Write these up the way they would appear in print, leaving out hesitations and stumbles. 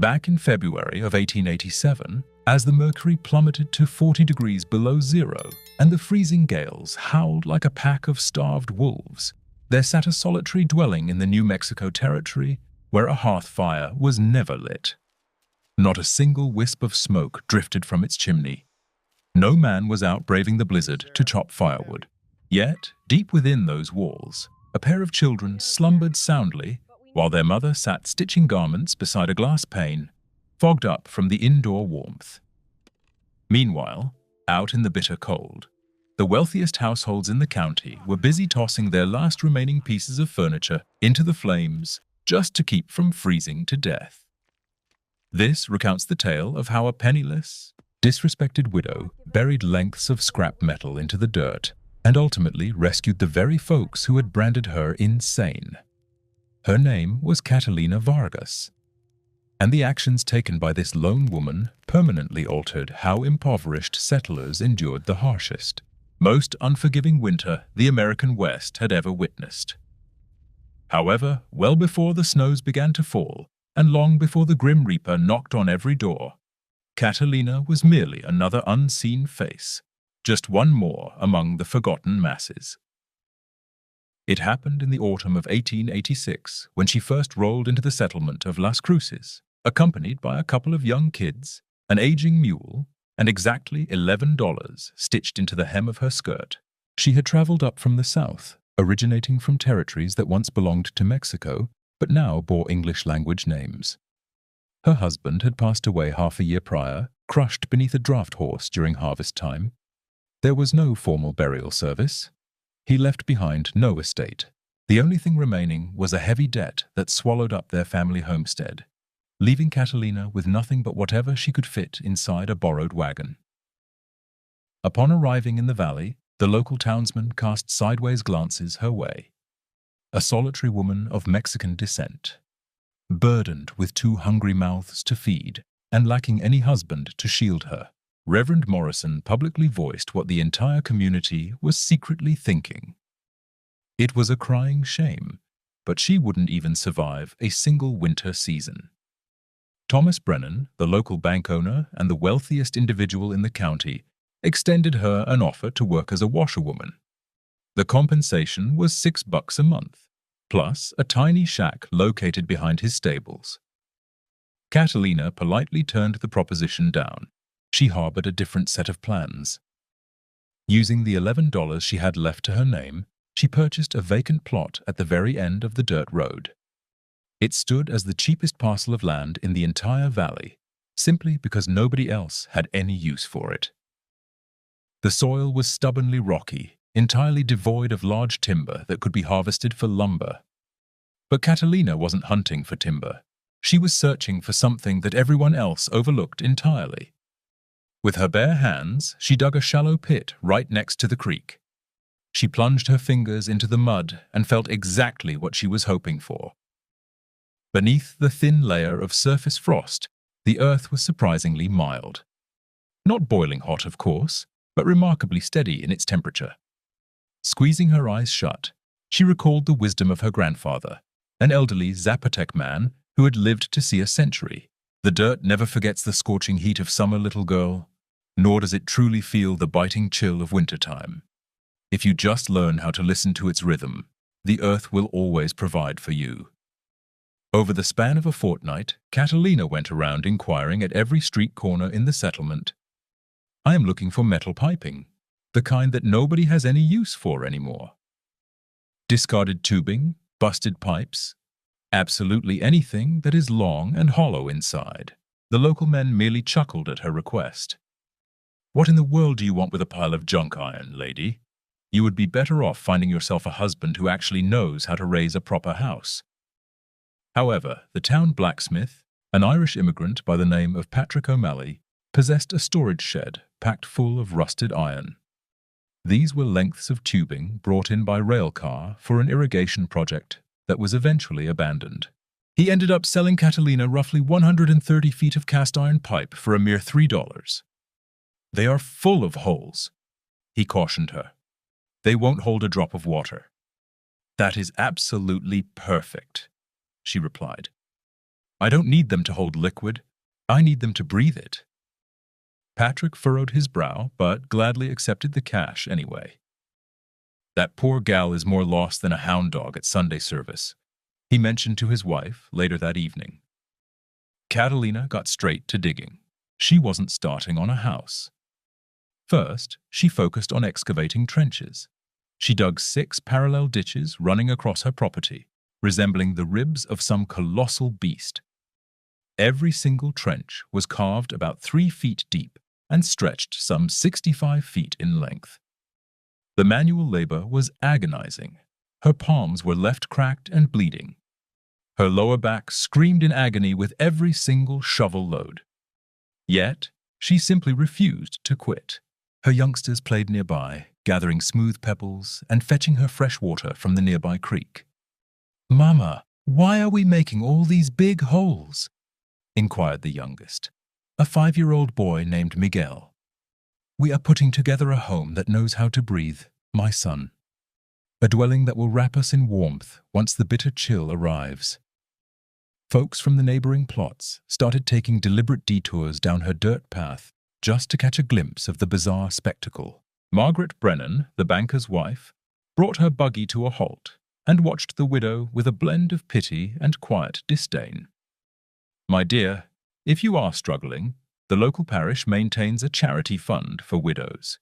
Back in February of 1887, as the mercury plummeted to 40 degrees below zero and the freezing gales howled like a pack of starved wolves, there sat a solitary dwelling in the New Mexico territory where a hearth fire was never lit. Not a single wisp of smoke drifted from its chimney. No man was out braving the blizzard to chop firewood. Yet, deep within those walls, a pair of children slumbered soundly while their mother sat stitching garments beside a glass pane, fogged up from the indoor warmth. Meanwhile, out in the bitter cold, the wealthiest households in the county were busy tossing their last remaining pieces of furniture into the flames just to keep from freezing to death. This recounts the tale of how a penniless, disrespected widow buried lengths of scrap metal into the dirt and ultimately rescued the very folks who had branded her insane. Her name was Catalina Vargas, and the actions taken by this lone woman permanently altered how impoverished settlers endured the harshest, most unforgiving winter the American West had ever witnessed. However, well before the snows began to fall, and long before the Grim Reaper knocked on every door, Catalina was merely another unseen face, just one more among the forgotten masses. It happened in the autumn of 1886 when she first rolled into the settlement of Las Cruces, accompanied by a couple of young kids, an aging mule, and exactly $11 stitched into the hem of her skirt. She had traveled up from the south, originating from territories that once belonged to Mexico, but now bore English-language names. Her husband had passed away half a year prior, crushed beneath a draft horse during harvest time. There was no formal burial service. He left behind no estate. The only thing remaining was a heavy debt that swallowed up their family homestead, leaving Catalina with nothing but whatever she could fit inside a borrowed wagon. Upon arriving in the valley, the local townsman cast sideways glances her way. A solitary woman of Mexican descent, burdened with 2 hungry mouths to feed and lacking any husband to shield her, Reverend Morrison publicly voiced what the entire community was secretly thinking. It was a crying shame, but she wouldn't even survive a single winter season. Thomas Brennan, the local bank owner and the wealthiest individual in the county, extended her an offer to work as a washerwoman. The compensation was $6 a month, plus a tiny shack located behind his stables. Catalina politely turned the proposition down. She harbored a different set of plans. Using the $11 she had left to her name, she purchased a vacant plot at the very end of the dirt road. It stood as the cheapest parcel of land in the entire valley, simply because nobody else had any use for it. The soil was stubbornly rocky, entirely devoid of large timber that could be harvested for lumber. But Catalina wasn't hunting for timber. She was searching for something that everyone else overlooked entirely. With her bare hands, she dug a shallow pit right next to the creek. She plunged her fingers into the mud and felt exactly what she was hoping for. Beneath the thin layer of surface frost, the earth was surprisingly mild. Not boiling hot, of course, but remarkably steady in its temperature. Squeezing her eyes shut, she recalled the wisdom of her grandfather, an elderly Zapotec man who had lived to see a century. The dirt never forgets the scorching heat of summer, little girl, nor does it truly feel the biting chill of wintertime. If you just learn how to listen to its rhythm, the earth will always provide for you. Over the span of a fortnight, Catalina went around inquiring at every street corner in the settlement. I am looking for metal piping, the kind that nobody has any use for anymore. Discarded tubing, busted pipes, absolutely anything that is long and hollow inside. The local men merely chuckled at her request. What in the world do you want with a pile of junk iron, lady? You would be better off finding yourself a husband who actually knows how to raise a proper house. However, the town blacksmith, an Irish immigrant by the name of Patrick O'Malley, possessed a storage shed packed full of rusted iron. These were lengths of tubing brought in by rail car for an irrigation project that was eventually abandoned. He ended up selling Catalina roughly 130 feet of cast iron pipe for a mere $3. They are full of holes, he cautioned her. They won't hold a drop of water. That is absolutely perfect, she replied. I don't need them to hold liquid. I need them to breathe it. Patrick furrowed his brow, but gladly accepted the cash anyway. That poor gal is more lost than a hound dog at Sunday service, he mentioned to his wife later that evening. Catalina got straight to digging. She wasn't starting on a house. First, she focused on excavating trenches. She dug 6 parallel ditches running across her property, resembling the ribs of some colossal beast. Every single trench was carved about 3 feet deep and stretched some 65 feet in length. The manual labor was agonizing. Her palms were left cracked and bleeding. Her lower back screamed in agony with every single shovel load. Yet, she simply refused to quit. Her youngsters played nearby, gathering smooth pebbles and fetching her fresh water from the nearby creek. "Mama, why are we making all these big holes?" inquired the youngest, a 5-year-old boy named Miguel. "We are putting together a home that knows how to breathe, my son. A dwelling that will wrap us in warmth once the bitter chill arrives." Folks from the neighboring plots started taking deliberate detours down her dirt path just to catch a glimpse of the bizarre spectacle. Margaret Brennan, the banker's wife, brought her buggy to a halt and watched the widow with a blend of pity and quiet disdain. "My dear, if you are struggling, the local parish maintains a charity fund for widows.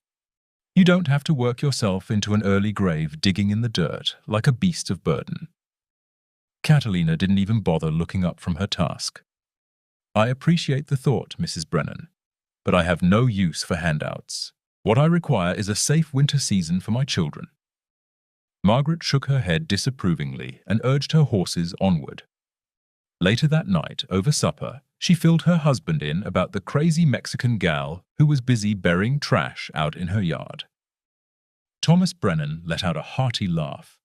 You don't have to work yourself into an early grave digging in the dirt like a beast of burden." Catalina didn't even bother looking up from her task. "I appreciate the thought, Mrs. Brennan, but I have no use for handouts. What I require is a safe winter season for my children." Margaret shook her head disapprovingly and urged her horses onward. Later that night, over supper, she filled her husband in about the crazy Mexican gal who was busy burying trash out in her yard. Thomas Brennan let out a hearty laugh.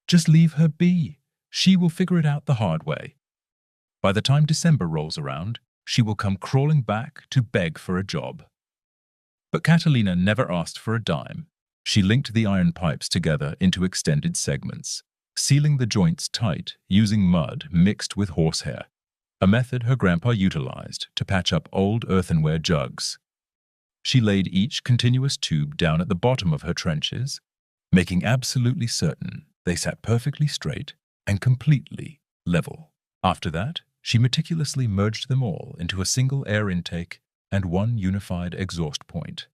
"Just leave her be. She will figure it out the hard way. By the time December rolls around, she will come crawling back to beg for a job." But Catalina never asked for a dime. She linked the iron pipes together into extended segments, sealing the joints tight using mud mixed with horsehair, a method her grandpa utilized to patch up old earthenware jugs. She laid each continuous tube down at the bottom of her trenches, making absolutely certain they sat perfectly straight and completely level. After that, she meticulously merged them all into a single air intake and one unified exhaust point.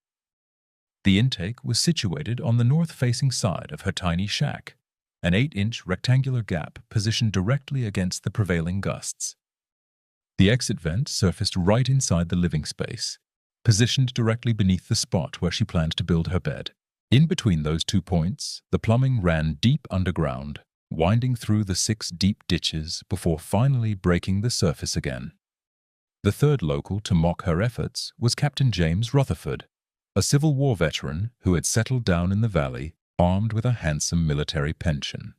The intake was situated on the north-facing side of her tiny shack, an 8-inch rectangular gap positioned directly against the prevailing gusts. The exit vent surfaced right inside the living space, positioned directly beneath the spot where she planned to build her bed. In between those 2 points, the plumbing ran deep underground, winding through the 6 deep ditches before finally breaking the surface again. The third local to mock her efforts was Captain James Rutherford, a Civil War veteran who had settled down in the valley armed with a handsome military pension.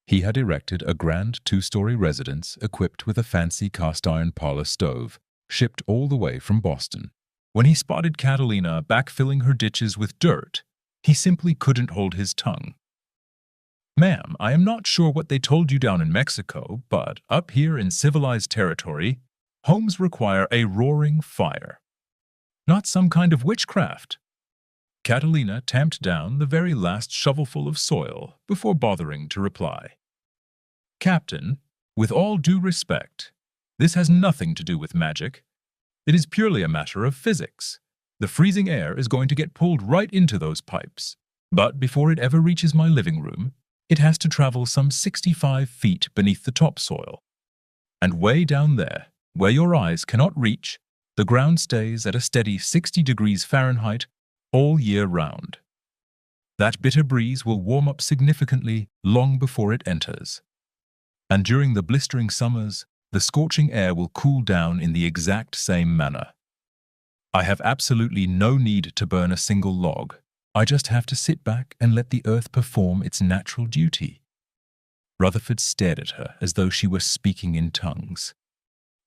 He had erected a grand 2-story residence equipped with a fancy cast-iron parlor stove, shipped all the way from Boston. When he spotted Catalina backfilling her ditches with dirt, he simply couldn't hold his tongue. "Ma'am, I am not sure what they told you down in Mexico, but up here in civilized territory, homes require a roaring fire. Not some kind of witchcraft." Catalina tamped down the very last shovelful of soil before bothering to reply. "Captain, with all due respect, this has nothing to do with magic. It is purely a matter of physics. The freezing air is going to get pulled right into those pipes, but before it ever reaches my living room, it has to travel some 65 feet beneath the topsoil. And way down there, where your eyes cannot reach, the ground stays at a steady 60 degrees Fahrenheit all year round. That bitter breeze will warm up significantly long before it enters. And during the blistering summers, the scorching air will cool down in the exact same manner. I have absolutely no need to burn a single log. I just have to sit back and let the earth perform its natural duty." Rutherford stared at her as though she were speaking in tongues.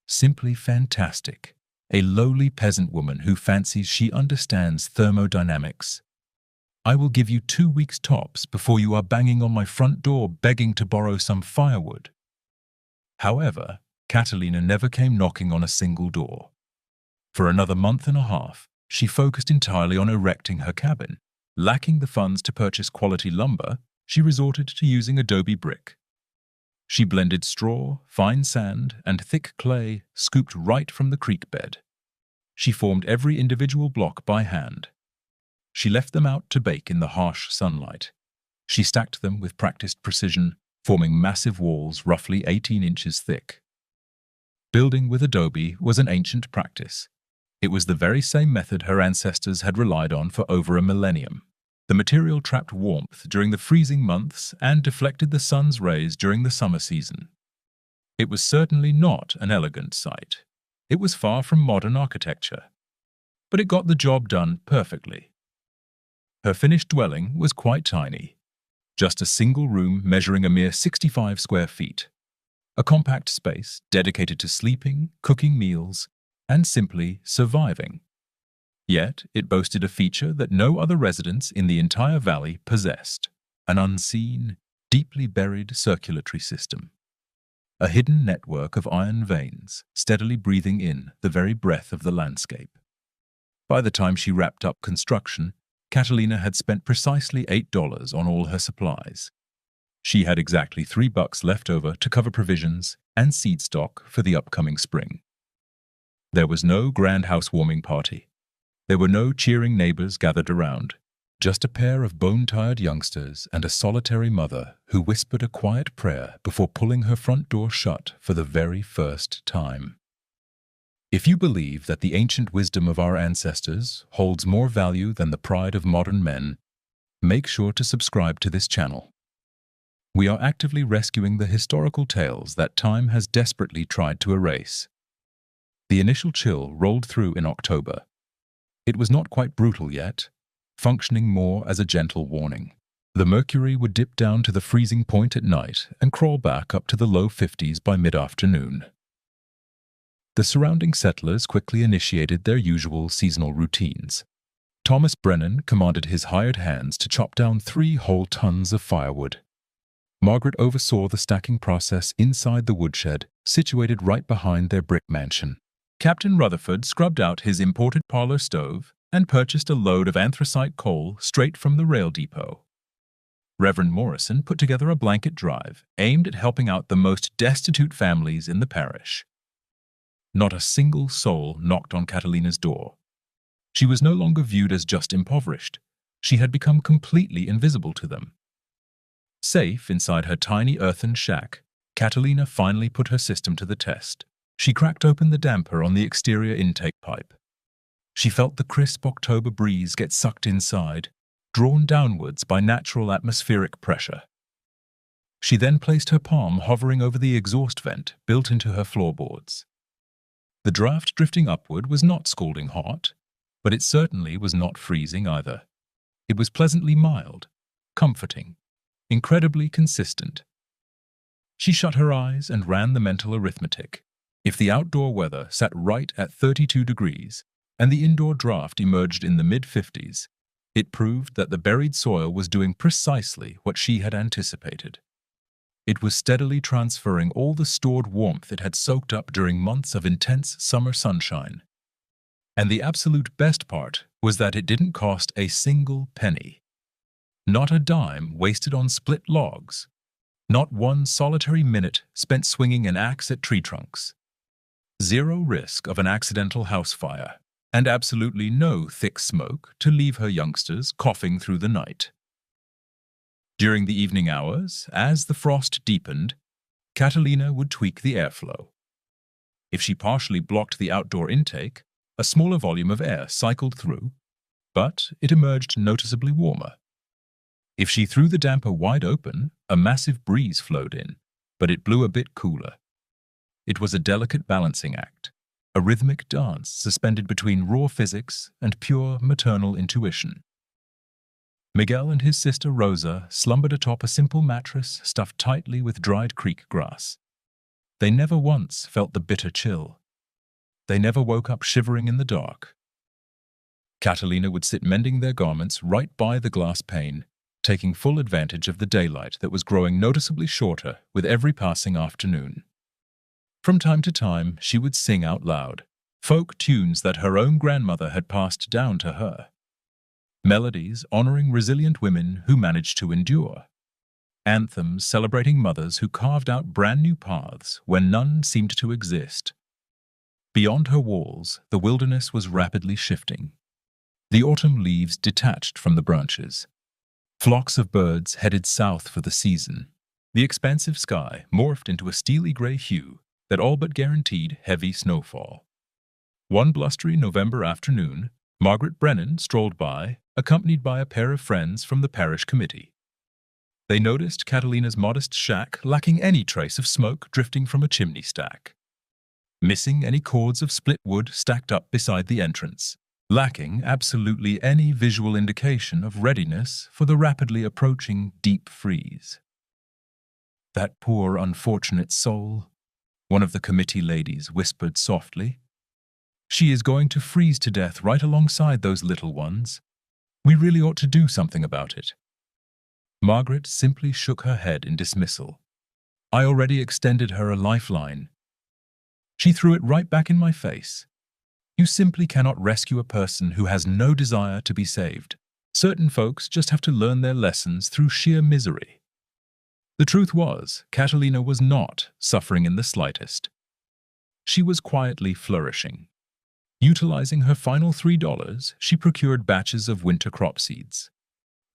Simply fantastic. A lowly peasant woman who fancies she understands thermodynamics. "I will give you 2 weeks tops before you are banging on my front door begging to borrow some firewood." However, Catalina never came knocking on a single door. For another month and a half, she focused entirely on erecting her cabin. Lacking the funds to purchase quality lumber, she resorted to using adobe brick. She blended straw, fine sand, and thick clay scooped right from the creek bed. She formed every individual block by hand. She left them out to bake in the harsh sunlight. She stacked them with practiced precision, forming massive walls roughly 18 inches thick. Building with adobe was an ancient practice. It was the very same method her ancestors had relied on for over a millennium. The material trapped warmth during the freezing months and deflected the sun's rays during the summer season. It was certainly not an elegant sight. It was far from modern architecture. But it got the job done perfectly. Her finished dwelling was quite tiny. Just a single room measuring a mere 65 square feet. A compact space dedicated to sleeping, cooking meals, and simply surviving. Yet it boasted a feature that no other residence in the entire valley possessed: an unseen, deeply buried circulatory system. A hidden network of iron veins steadily breathing in the very breath of the landscape. By the time she wrapped up construction, Catalina had spent precisely $8 on all her supplies. She had exactly $3 left over to cover provisions and seed stock for the upcoming spring. There was no grand housewarming party. There were no cheering neighbors gathered around, just a pair of bone-tired youngsters and a solitary mother who whispered a quiet prayer before pulling her front door shut for the very first time. If you believe that the ancient wisdom of our ancestors holds more value than the pride of modern men, make sure to subscribe to this channel. We are actively rescuing the historical tales that time has desperately tried to erase. The initial chill rolled through in October. It was not quite brutal yet, functioning more as a gentle warning. The mercury would dip down to the freezing point at night and crawl back up to the low 50s by mid-afternoon. The surrounding settlers quickly initiated their usual seasonal routines. Thomas Brennan commanded his hired hands to chop down 3 whole tons of firewood. Margaret oversaw the stacking process inside the woodshed, situated right behind their brick mansion. Captain Rutherford scrubbed out his imported parlor stove and purchased a load of anthracite coal straight from the rail depot. Reverend Morrison put together a blanket drive aimed at helping out the most destitute families in the parish. Not a single soul knocked on Catalina's door. She was no longer viewed as just impoverished. She had become completely invisible to them. Safe inside her tiny earthen shack, Catalina finally put her system to the test. She cracked open the damper on the exterior intake pipe. She felt the crisp October breeze get sucked inside, drawn downwards by natural atmospheric pressure. She then placed her palm hovering over the exhaust vent built into her floorboards. The draft drifting upward was not scalding hot, but it certainly was not freezing either. It was pleasantly mild, comforting, incredibly consistent. She shut her eyes and ran the mental arithmetic. If the outdoor weather sat right at 32 degrees and the indoor draft emerged in the mid-50s, it proved that the buried soil was doing precisely what she had anticipated. It was steadily transferring all the stored warmth it had soaked up during months of intense summer sunshine. And the absolute best part was that it didn't cost a single penny. Not a dime wasted on split logs. Not one solitary minute spent swinging an axe at tree trunks. Zero risk of an accidental house fire, and absolutely no thick smoke to leave her youngsters coughing through the night. During the evening hours, as the frost deepened, Catalina would tweak the airflow. If she partially blocked the outdoor intake, a smaller volume of air cycled through, but it emerged noticeably warmer. If she threw the damper wide open, a massive breeze flowed in, but it blew a bit cooler. It was a delicate balancing act, a rhythmic dance suspended between raw physics and pure maternal intuition. Miguel and his sister Rosa slumbered atop a simple mattress stuffed tightly with dried creek grass. They never once felt the bitter chill. They never woke up shivering in the dark. Catalina would sit mending their garments right by the glass pane, taking full advantage of the daylight that was growing noticeably shorter with every passing afternoon. From time to time, she would sing out loud, folk tunes that her own grandmother had passed down to her. Melodies honoring resilient women who managed to endure. Anthems celebrating mothers who carved out brand new paths when none seemed to exist. Beyond her walls, the wilderness was rapidly shifting. The autumn leaves detached from the branches. Flocks of birds headed south for the season. The expansive sky morphed into a steely gray hue that all but guaranteed heavy snowfall. One blustery November afternoon, Margaret Brennan strolled by, accompanied by a pair of friends from the parish committee. They noticed Catalina's modest shack lacking any trace of smoke drifting from a chimney stack. Missing any cords of split wood stacked up beside the entrance. Lacking absolutely any visual indication of readiness for the rapidly approaching deep freeze. "That poor unfortunate soul," one of the committee ladies whispered softly. "She is going to freeze to death right alongside those little ones. We really ought to do something about it." Margaret simply shook her head in dismissal. "I already extended her a lifeline." She threw it right back in my face. "You simply cannot rescue a person who has no desire to be saved. Certain folks just have to learn their lessons through sheer misery." The truth was, Catalina was not suffering in the slightest. She was quietly flourishing. Utilizing her final $3, she procured batches of winter crop seeds.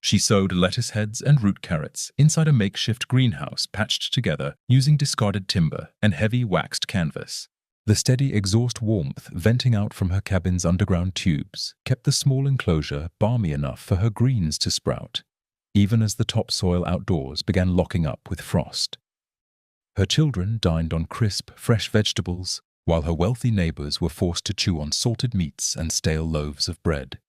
She sowed lettuce heads and root carrots inside a makeshift greenhouse patched together using discarded timber and heavy waxed canvas. The steady exhaust warmth venting out from her cabin's underground tubes kept the small enclosure balmy enough for her greens to sprout, even as the topsoil outdoors began locking up with frost. Her children dined on crisp, fresh vegetables, while her wealthy neighbors were forced to chew on salted meats and stale loaves of bread.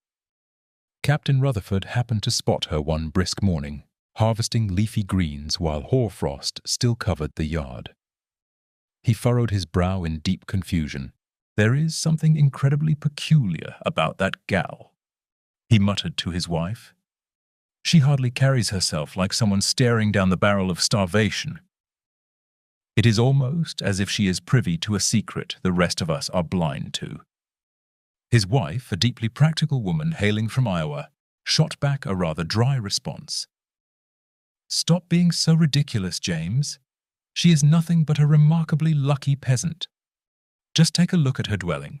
Captain Rutherford happened to spot her one brisk morning, harvesting leafy greens while hoarfrost still covered the yard. He furrowed his brow in deep confusion. "There is something incredibly peculiar about that gal," he muttered to his wife. "She hardly carries herself like someone staring down the barrel of starvation. It is almost as if she is privy to a secret the rest of us are blind to." His wife, a deeply practical woman hailing from Iowa, shot back a rather dry response. "Stop being so ridiculous, James. She is nothing but a remarkably lucky peasant. Just take a look at her dwelling.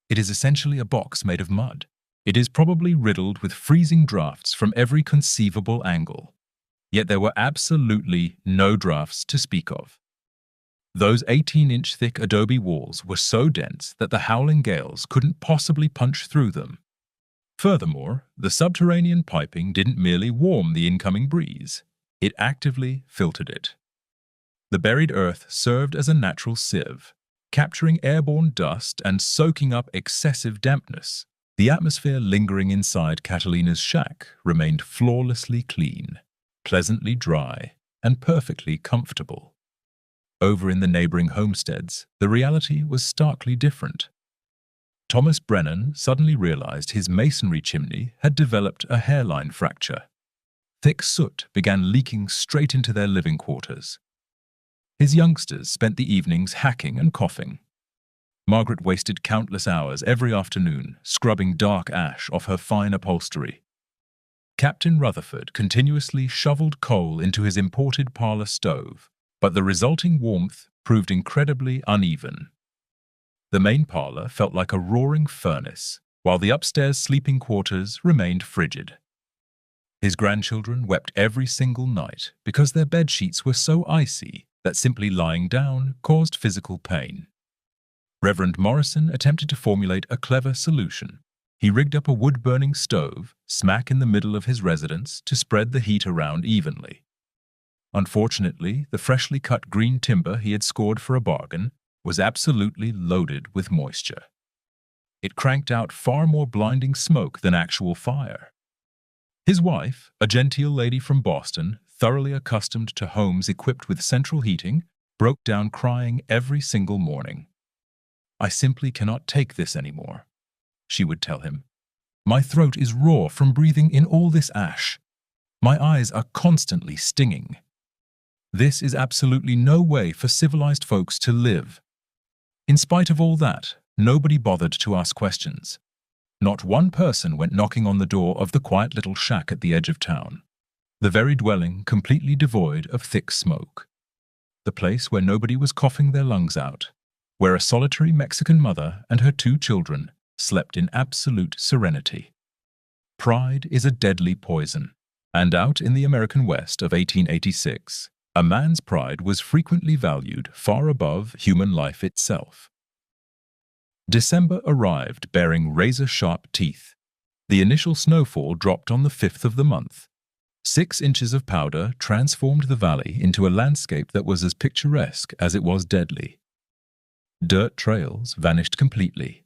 It is essentially a box made of mud. It is probably riddled with freezing drafts from every conceivable angle. Yet there were absolutely no drafts to speak of. Those 18-inch thick adobe walls were so dense that the howling gales couldn't possibly punch through them. Furthermore, the subterranean piping didn't merely warm the incoming breeze, it actively filtered it. The buried earth served as a natural sieve, capturing airborne dust and soaking up excessive dampness. The atmosphere lingering inside Catalina's shack remained flawlessly clean, pleasantly dry, and perfectly comfortable. Over in the neighboring homesteads, the reality was starkly different. Thomas Brennan suddenly realized his masonry chimney had developed a hairline fracture. Thick soot began leaking straight into their living quarters. His youngsters spent the evenings hacking and coughing. Margaret wasted countless hours every afternoon scrubbing dark ash off her fine upholstery. Captain Rutherford continuously shoveled coal into his imported parlor stove, but the resulting warmth proved incredibly uneven. The main parlor felt like a roaring furnace, while the upstairs sleeping quarters remained frigid. His grandchildren wept every single night because their bed sheets were so icy that simply lying down caused physical pain. Reverend Morrison attempted to formulate a clever solution. He rigged up a wood-burning stove smack in the middle of his residence to spread the heat around evenly. Unfortunately, the freshly cut green timber he had scored for a bargain was absolutely loaded with moisture. It cranked out far more blinding smoke than actual fire. His wife, a genteel lady from Boston, thoroughly accustomed to homes equipped with central heating, broke down crying every single morning. "I simply cannot take this anymore," she would tell him. "My throat is raw from breathing in all this ash. My eyes are constantly stinging." This is absolutely no way for civilized folks to live. In spite of all that, nobody bothered to ask questions. Not one person went knocking on the door of the quiet little shack at the edge of town, the very dwelling completely devoid of thick smoke. The place where nobody was coughing their lungs out, where a solitary Mexican mother and her 2 children slept in absolute serenity. Pride is a deadly poison, and out in the American West of 1886, a man's pride was frequently valued far above human life itself. December arrived bearing razor-sharp teeth. The initial snowfall dropped on the 5th of the month. 6 inches of powder transformed the valley into a landscape that was as picturesque as it was deadly. Dirt trails vanished completely.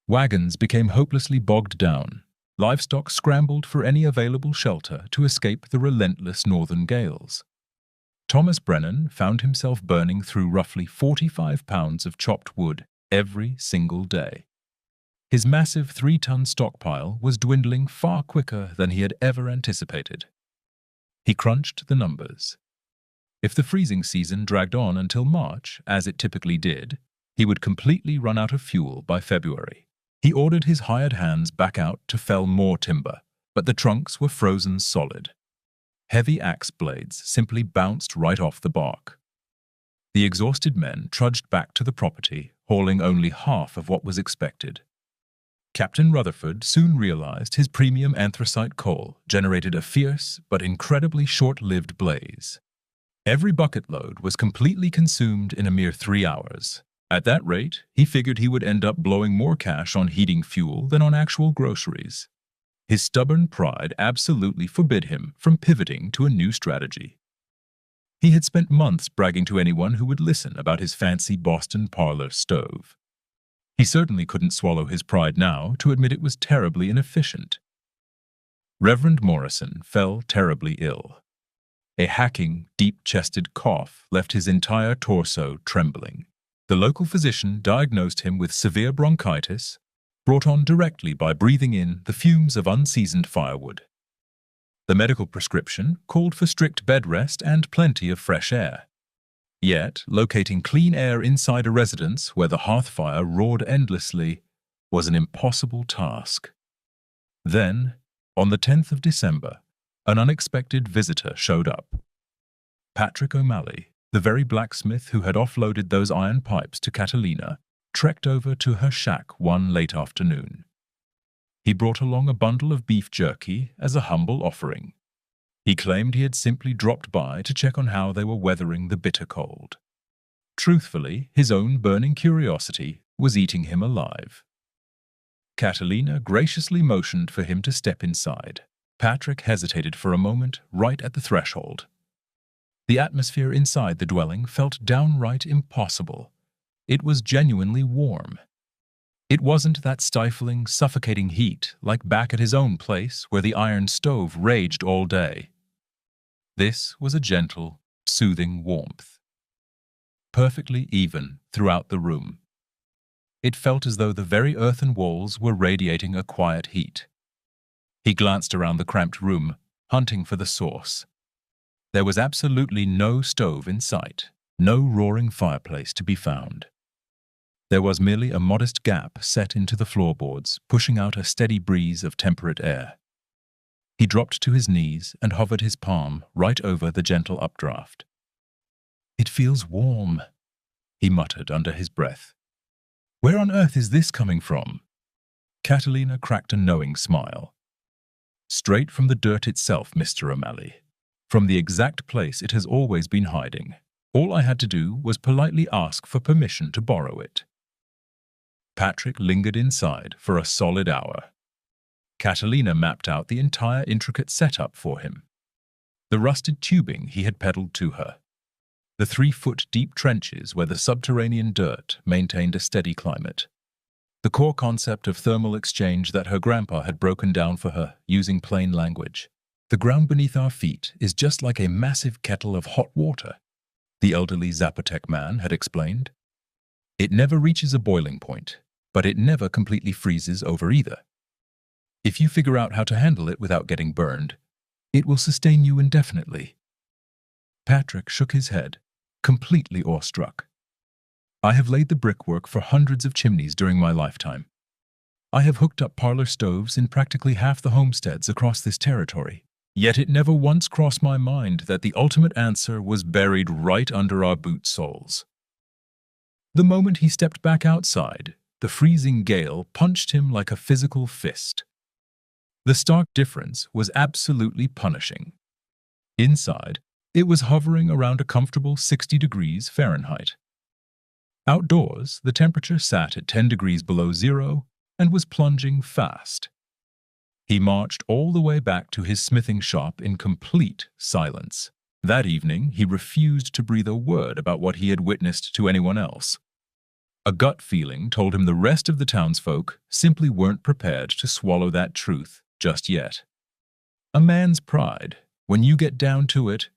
Wagons became hopelessly bogged down. Livestock scrambled for any available shelter to escape the relentless northern gales. Thomas Brennan found himself burning through roughly 45 pounds of chopped wood every single day. His massive 3-ton stockpile was dwindling far quicker than he had ever anticipated. He crunched the numbers. If the freezing season dragged on until March, as it typically did, he would completely run out of fuel by February. He ordered his hired hands back out to fell more timber, but the trunks were frozen solid. Heavy axe blades simply bounced right off the bark. The exhausted men trudged back to the property, hauling only half of what was expected. Captain Rutherford soon realized his premium anthracite coal generated a fierce but incredibly short-lived blaze. Every bucket load was completely consumed in a mere 3 hours. At that rate, he figured he would end up blowing more cash on heating fuel than on actual groceries. His stubborn pride absolutely forbid him from pivoting to a new strategy. He had spent months bragging to anyone who would listen about his fancy Boston parlor stove. He certainly couldn't swallow his pride now to admit it was terribly inefficient. Reverend Morrison fell terribly ill. A hacking, deep-chested cough left his entire torso trembling. The local physician diagnosed him with severe bronchitis, brought on directly by breathing in the fumes of unseasoned firewood. The medical prescription called for strict bed rest and plenty of fresh air. Yet, locating clean air inside a residence where the hearth fire roared endlessly was an impossible task. Then, on the 10th of December, an unexpected visitor showed up. Patrick O'Malley, the very blacksmith who had offloaded those iron pipes to Catalina, trekked over to her shack one late afternoon. He brought along a bundle of beef jerky as a humble offering. He claimed he had simply dropped by to check on how they were weathering the bitter cold. Truthfully, his own burning curiosity was eating him alive. Catalina graciously motioned for him to step inside. Patrick hesitated for a moment right at the threshold. The atmosphere inside the dwelling felt downright impossible. It was genuinely warm. It wasn't that stifling, suffocating heat like back at his own place where the iron stove raged all day. This was a gentle, soothing warmth, perfectly even throughout the room. It felt as though the very earthen walls were radiating a quiet heat. He glanced around the cramped room, hunting for the source. There was absolutely no stove in sight, no roaring fireplace to be found. There was merely a modest gap set into the floorboards, pushing out a steady breeze of temperate air. He dropped to his knees and hovered his palm right over the gentle updraft. "It feels warm," he muttered under his breath. "Where on earth is this coming from?" Catalina cracked a knowing smile. "Straight from the dirt itself, Mr. O'Malley. From the exact place it has always been hiding. All I had to do was politely ask for permission to borrow it." Patrick lingered inside for a solid hour. Catalina mapped out the entire intricate setup for him. The rusted tubing he had peddled to her. The 3-foot-deep trenches where the subterranean dirt maintained a steady climate. The core concept of thermal exchange that her grandpa had broken down for her using plain language. "The ground beneath our feet is just like a massive kettle of hot water," the elderly Zapotec man had explained. "It never reaches a boiling point, but it never completely freezes over either. If you figure out how to handle it without getting burned, it will sustain you indefinitely." Patrick shook his head, completely awestruck. I have laid the brickwork for hundreds of chimneys during my lifetime. I have hooked up parlor stoves in practically half the homesteads across this territory. Yet it never once crossed my mind that the ultimate answer was buried right under our boot soles. The moment he stepped back outside, the freezing gale punched him like a physical fist. The stark difference was absolutely punishing. Inside, it was hovering around a comfortable 60 degrees Fahrenheit. Outdoors, the temperature sat at 10 degrees below zero and was plunging fast. He marched all the way back to his smithing shop in complete silence. That evening, he refused to breathe a word about what he had witnessed to anyone else. A gut feeling told him the rest of the townsfolk simply weren't prepared to swallow that truth just yet. A man's pride, when you get down to it,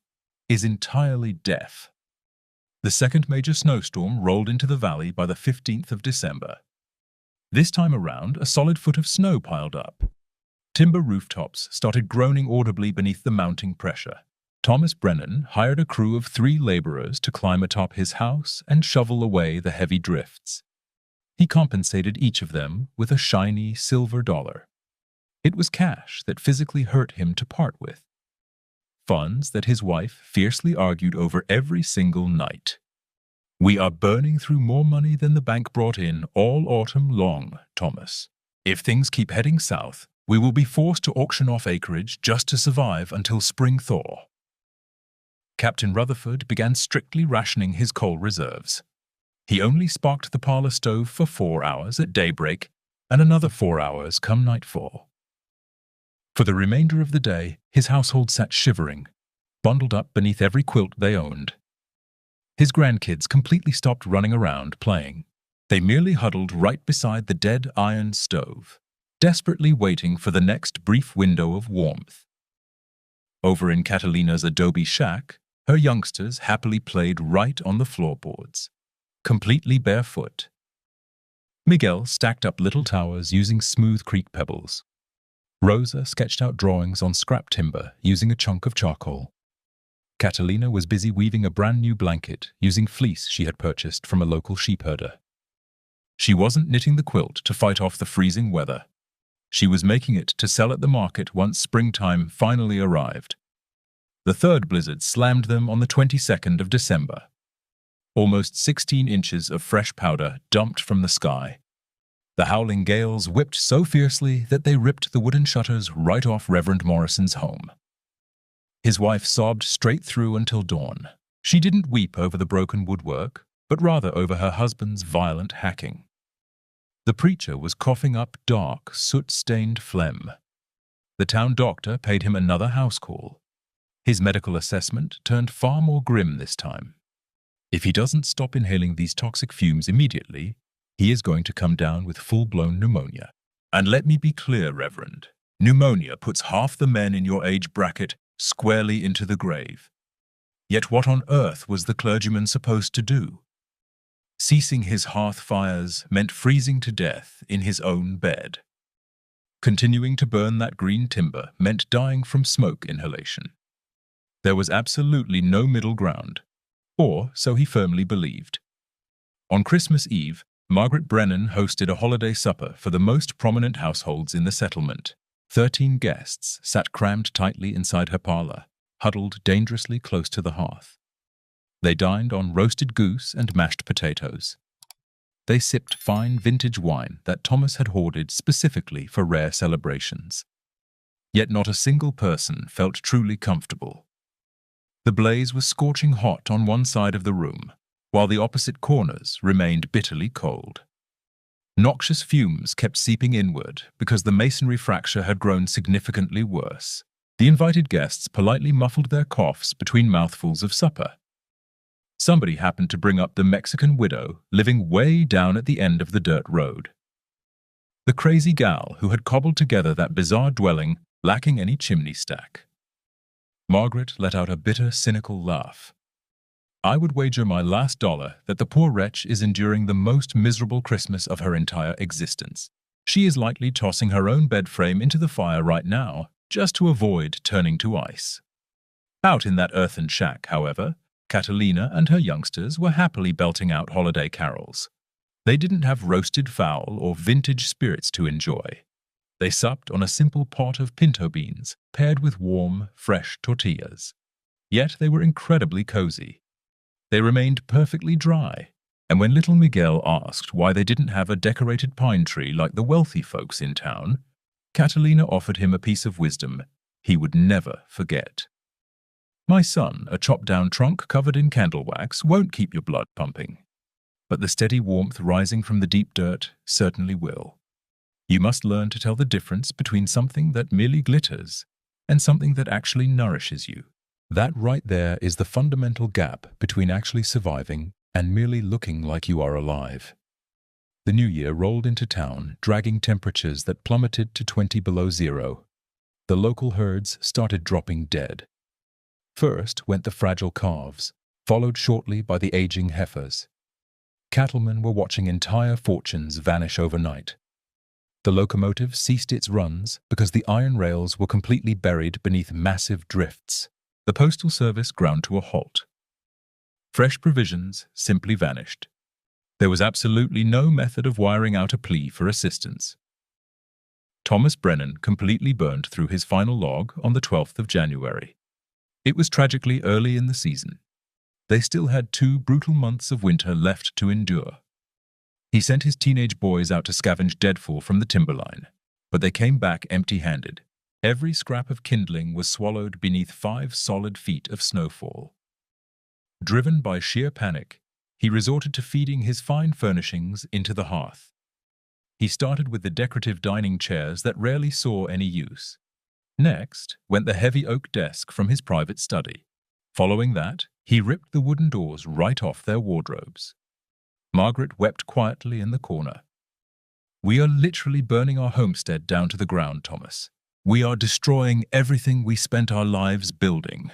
is entirely deaf. The second major snowstorm rolled into the valley by the 15th of December. This time around, a solid foot of snow piled up. Timber rooftops started groaning audibly beneath the mounting pressure. Thomas Brennan hired a crew of 3 laborers to climb atop his house and shovel away the heavy drifts. He compensated each of them with a shiny silver dollar. It was cash that physically hurt him to part with. Funds that his wife fiercely argued over every single night. "We are burning through more money than the bank brought in all autumn long, Thomas. If things keep heading south, we will be forced to auction off acreage just to survive until spring thaw." Captain Rutherford began strictly rationing his coal reserves. He only sparked the parlor stove for 4 hours at daybreak and another 4 hours come nightfall. For the remainder of the day, his household sat shivering, bundled up beneath every quilt they owned. His grandkids completely stopped running around playing. They merely huddled right beside the dead iron stove, desperately waiting for the next brief window of warmth. Over in Catalina's adobe shack, her youngsters happily played right on the floorboards, completely barefoot. Miguel stacked up little towers using smooth creek pebbles. Rosa sketched out drawings on scrap timber using a chunk of charcoal. Catalina was busy weaving a brand new blanket using fleece she had purchased from a local sheepherder. She wasn't knitting the quilt to fight off the freezing weather. She was making it to sell at the market once springtime finally arrived. The third blizzard slammed them on the 22nd of December. Almost 16 inches of fresh powder dumped from the sky. The howling gales whipped so fiercely that they ripped the wooden shutters right off Reverend Morrison's home. His wife sobbed straight through until dawn. She didn't weep over the broken woodwork, but rather over her husband's violent hacking. The preacher was coughing up dark, soot-stained phlegm. The town doctor paid him another house call. His medical assessment turned far more grim this time. If he doesn't stop inhaling these toxic fumes immediately, he is going to come down with full-blown pneumonia. And let me be clear, Reverend, pneumonia puts half the men in your age bracket squarely into the grave. Yet what on earth was the clergyman supposed to do? Ceasing his hearth fires meant freezing to death in his own bed. Continuing to burn that green timber meant dying from smoke inhalation. There was absolutely no middle ground, or so he firmly believed. On Christmas Eve, Margaret Brennan hosted a holiday supper for the most prominent households in the settlement. 13 guests sat crammed tightly inside her parlor, huddled dangerously close to the hearth. They dined on roasted goose and mashed potatoes. They sipped fine vintage wine that Thomas had hoarded specifically for rare celebrations. Yet not a single person felt truly comfortable. The blaze was scorching hot on one side of the room, while the opposite corners remained bitterly cold. Noxious fumes kept seeping inward because the masonry fracture had grown significantly worse. The invited guests politely muffled their coughs between mouthfuls of supper. Somebody happened to bring up the Mexican widow living way down at the end of the dirt road. The crazy gal who had cobbled together that bizarre dwelling lacking any chimney stack. Margaret let out a bitter, cynical laugh. I would wager my last dollar that the poor wretch is enduring the most miserable Christmas of her entire existence. She is likely tossing her own bed frame into the fire right now, just to avoid turning to ice. Out in that earthen shack, however, Catalina and her youngsters were happily belting out holiday carols. They didn't have roasted fowl or vintage spirits to enjoy. They supped on a simple pot of pinto beans paired with warm, fresh tortillas. Yet they were incredibly cozy. They remained perfectly dry, and when little Miguel asked why they didn't have a decorated pine tree like the wealthy folks in town, Catalina offered him a piece of wisdom he would never forget. "My son, a chopped-down trunk covered in candle wax won't keep your blood pumping, but the steady warmth rising from the deep dirt certainly will. You must learn to tell the difference between something that merely glitters and something that actually nourishes you." That right there is the fundamental gap between actually surviving and merely looking like you are alive. The new year rolled into town, dragging temperatures that plummeted to 20 below zero. The local herds started dropping dead. First went the fragile calves, followed shortly by the aging heifers. Cattlemen were watching entire fortunes vanish overnight. The locomotive ceased its runs because the iron rails were completely buried beneath massive drifts. The postal service ground to a halt. Fresh provisions simply vanished. There was absolutely no method of wiring out a plea for assistance. Thomas Brennan completely burned through his final log on the 12th of January. It was tragically early in the season. They still had 2 brutal months of winter left to endure. He sent his teenage boys out to scavenge deadfall from the timberline, but they came back empty-handed. Every scrap of kindling was swallowed beneath 5 solid feet of snowfall. Driven by sheer panic, he resorted to feeding his fine furnishings into the hearth. He started with the decorative dining chairs that rarely saw any use. Next went the heavy oak desk from his private study. Following that, he ripped the wooden doors right off their wardrobes. Margaret wept quietly in the corner. "We are literally burning our homestead down to the ground, Thomas. We are destroying everything we spent our lives building."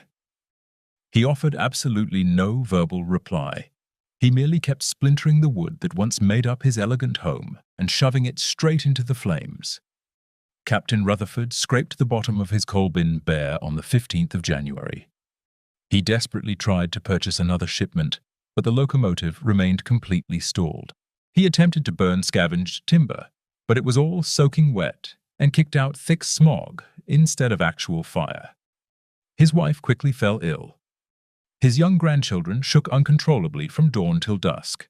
He offered absolutely no verbal reply. He merely kept splintering the wood that once made up his elegant home and shoving it straight into the flames. Captain Rutherford scraped the bottom of his coal bin bare on the 15th of January. He desperately tried to purchase another shipment, but the locomotive remained completely stalled. He attempted to burn scavenged timber, but it was all soaking wet and kicked out thick smog instead of actual fire. His wife quickly fell ill. His young grandchildren shook uncontrollably from dawn till dusk.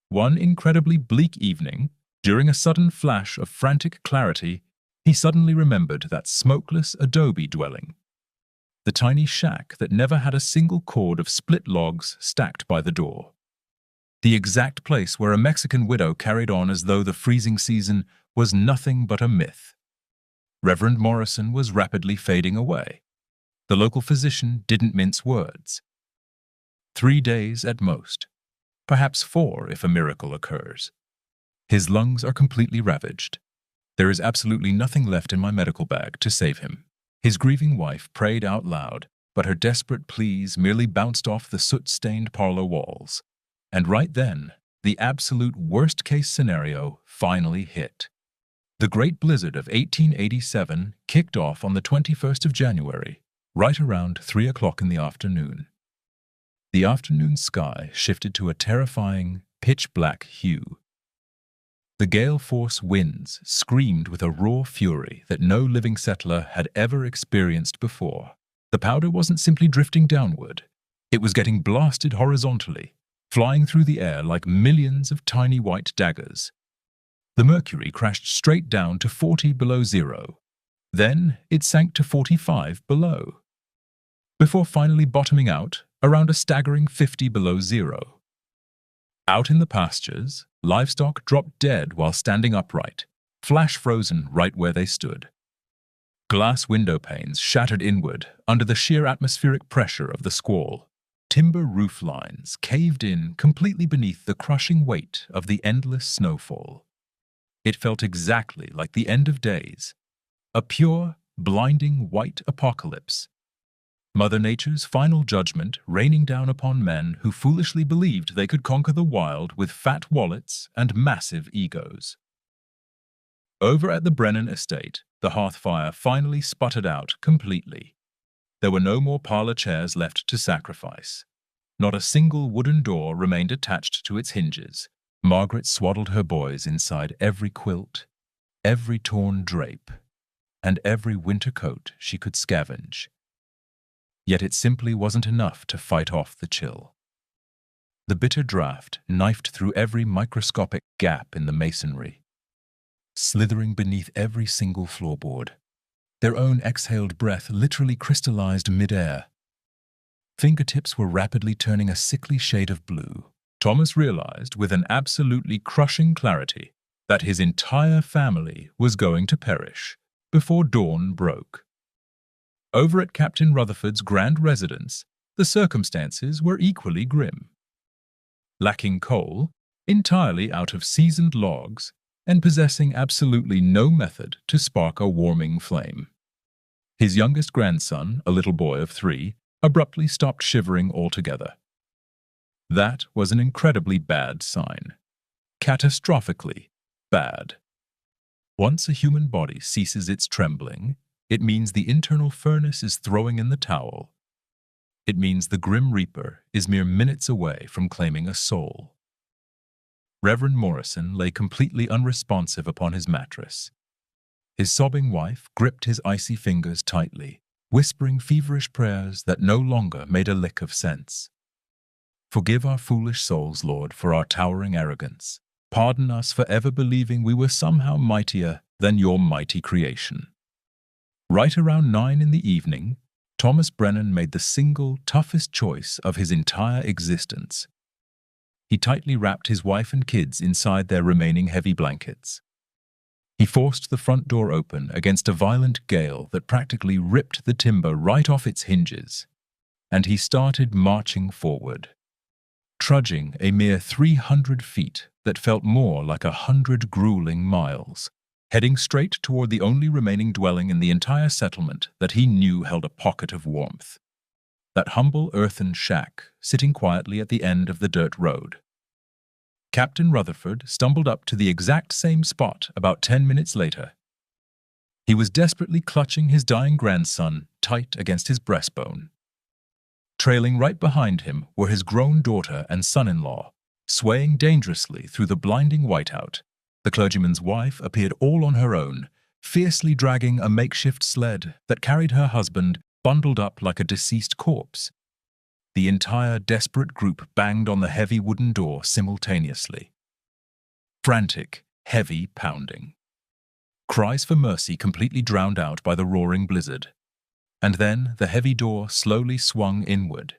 One incredibly bleak evening, during a sudden flash of frantic clarity, he suddenly remembered that smokeless adobe dwelling. The tiny shack that never had a single cord of split logs stacked by the door. The exact place where a Mexican widow carried on as though the freezing season was nothing but a myth. Reverend Morrison was rapidly fading away. The local physician didn't mince words. 3 days at most, perhaps 4 if a miracle occurs. His lungs are completely ravaged. There is absolutely nothing left in my medical bag to save him. His grieving wife prayed out loud, but her desperate pleas merely bounced off the soot-stained parlor walls. And right then, the absolute worst-case scenario finally hit. The Great Blizzard of 1887 kicked off on the 21st of January, right around 3 o'clock in the afternoon. The afternoon sky shifted to a terrifying, pitch-black hue. The gale-force winds screamed with a raw fury that no living settler had ever experienced before. The powder wasn't simply drifting downward. It was getting blasted horizontally, flying through the air like millions of tiny white daggers. The mercury crashed straight down to 40 below zero. Then it sank to 45 below, before finally bottoming out around a staggering 50 below zero. Out in the pastures, livestock dropped dead while standing upright, flash frozen right where they stood. Glass window panes shattered inward under the sheer atmospheric pressure of the squall. Timber roof lines caved in completely beneath the crushing weight of the endless snowfall. It felt exactly like the end of days, a pure, blinding white apocalypse. Mother Nature's final judgment raining down upon men who foolishly believed they could conquer the wild with fat wallets and massive egos. Over at the Brennan estate, the hearth fire finally sputtered out completely. There were no more parlor chairs left to sacrifice. Not a single wooden door remained attached to its hinges. Margaret swaddled her boys inside every quilt, every torn drape, and every winter coat she could scavenge. Yet it simply wasn't enough to fight off the chill. The bitter draft knifed through every microscopic gap in the masonry, slithering beneath every single floorboard. Their own exhaled breath literally crystallized midair. Fingertips were rapidly turning a sickly shade of blue. Thomas realized with an absolutely crushing clarity that his entire family was going to perish before dawn broke. Over at Captain Rutherford's grand residence, the circumstances were equally grim. Lacking coal, entirely out of seasoned logs, and possessing absolutely no method to spark a warming flame. His youngest grandson, a little boy of 3, abruptly stopped shivering altogether. That was an incredibly bad sign. Catastrophically bad. Once a human body ceases its trembling, it means the internal furnace is throwing in the towel. It means the Grim Reaper is mere minutes away from claiming a soul. Reverend Morrison lay completely unresponsive upon his mattress. His sobbing wife gripped his icy fingers tightly, whispering feverish prayers that no longer made a lick of sense. Forgive our foolish souls, Lord, for our towering arrogance. Pardon us for ever believing we were somehow mightier than your mighty creation. Right around 9 in the evening, Thomas Brennan made the single toughest choice of his entire existence. He tightly wrapped his wife and kids inside their remaining heavy blankets. He forced the front door open against a violent gale that practically ripped the timber right off its hinges, and he started marching forward, trudging a mere 300 feet that felt more like 100 grueling miles, heading straight toward the only remaining dwelling in the entire settlement that he knew held a pocket of warmth. That humble earthen shack sitting quietly at the end of the dirt road. Captain Rutherford stumbled up to the exact same spot about 10 minutes later. He was desperately clutching his dying grandson tight against his breastbone. Trailing right behind him were his grown daughter and son-in-law, swaying dangerously through the blinding whiteout. The clergyman's wife appeared all on her own, fiercely dragging a makeshift sled that carried her husband bundled up like a deceased corpse. The entire desperate group banged on the heavy wooden door simultaneously. Frantic, heavy pounding. Cries for mercy completely drowned out by the roaring blizzard. And then the heavy door slowly swung inward.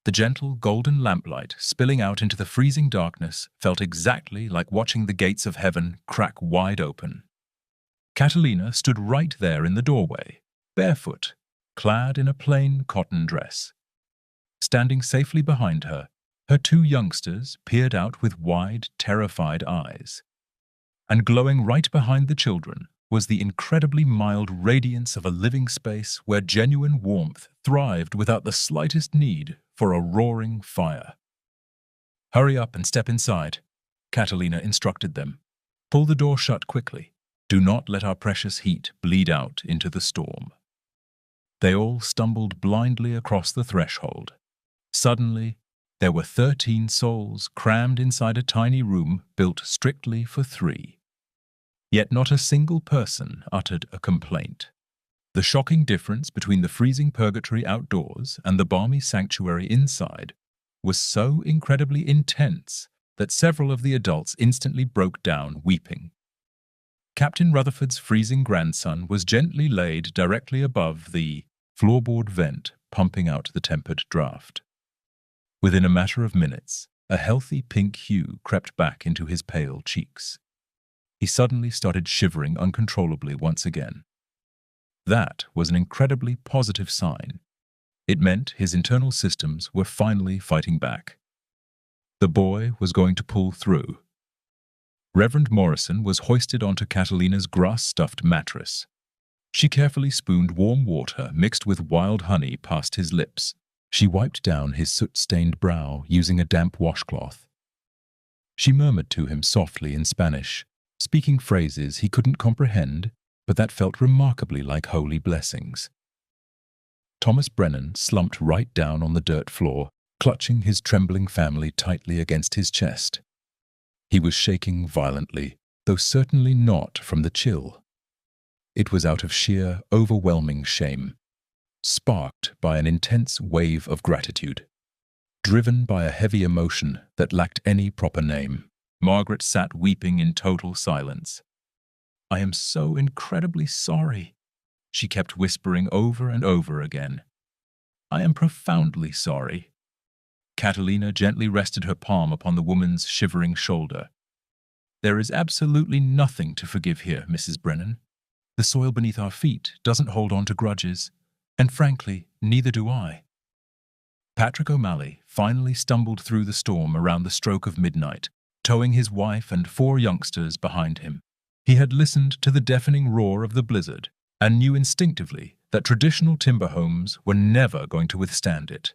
The gentle golden lamplight spilling out into the freezing darkness felt exactly like watching the gates of heaven crack wide open. Catalina stood right there in the doorway, barefoot, clad in a plain cotton dress. Standing safely behind her, her 2 youngsters peered out with wide, terrified eyes. And glowing right behind the children was the incredibly mild radiance of a living space where genuine warmth thrived without the slightest need for a roaring fire. "Hurry up and step inside," Catalina instructed them. "Pull the door shut quickly. Do not let our precious heat bleed out into the storm." They all stumbled blindly across the threshold. Suddenly, there were 13 souls crammed inside a tiny room built strictly for 3. Yet not a single person uttered a complaint. The shocking difference between the freezing purgatory outdoors and the balmy sanctuary inside was so incredibly intense that several of the adults instantly broke down weeping. Captain Rutherford's freezing grandson was gently laid directly above the floorboard vent pumping out the tempered draft. Within a matter of minutes, a healthy pink hue crept back into his pale cheeks. He suddenly started shivering uncontrollably once again. That was an incredibly positive sign. It meant his internal systems were finally fighting back. The boy was going to pull through. Reverend Morrison was hoisted onto Catalina's grass-stuffed mattress. She carefully spooned warm water mixed with wild honey past his lips. She wiped down his soot-stained brow using a damp washcloth. She murmured to him softly in Spanish, speaking phrases he couldn't comprehend, but that felt remarkably like holy blessings. Thomas Brennan slumped right down on the dirt floor, clutching his trembling family tightly against his chest. He was shaking violently, though certainly not from the chill. It was out of sheer, overwhelming shame, sparked by an intense wave of gratitude, driven by a heavy emotion that lacked any proper name. Margaret sat weeping in total silence. "I am so incredibly sorry," she kept whispering over and over again. "I am profoundly sorry." Catalina gently rested her palm upon the woman's shivering shoulder. "There is absolutely nothing to forgive here, Mrs. Brennan. The soil beneath our feet doesn't hold on to grudges, and frankly, neither do I." Patrick O'Malley finally stumbled through the storm around the stroke of midnight, towing his wife and 4 youngsters behind him. He had listened to the deafening roar of the blizzard and knew instinctively that traditional timber homes were never going to withstand it.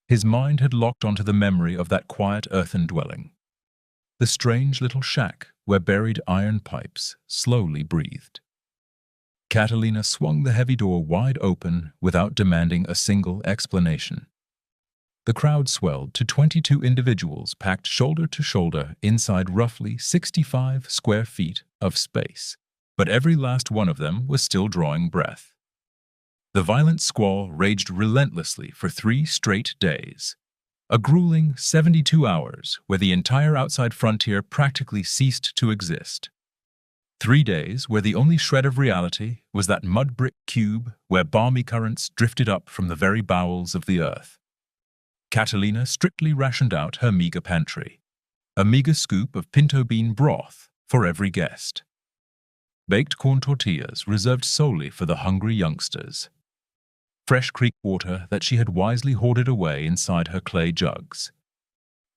His mind had locked onto the memory of that quiet earthen dwelling, the strange little shack where buried iron pipes slowly breathed. Catalina swung the heavy door wide open without demanding a single explanation. The crowd swelled to 22 individuals packed shoulder to shoulder inside roughly 65 square feet of space, but every last one of them was still drawing breath. The violent squall raged relentlessly for 3 straight days, a grueling 72 hours where the entire outside frontier practically ceased to exist. 3 days where the only shred of reality was that mud brick cube where balmy currents drifted up from the very bowels of the earth. Catalina strictly rationed out her meager pantry, a meager scoop of pinto bean broth for every guest. Baked corn tortillas reserved solely for the hungry youngsters. Fresh creek water that she had wisely hoarded away inside her clay jugs.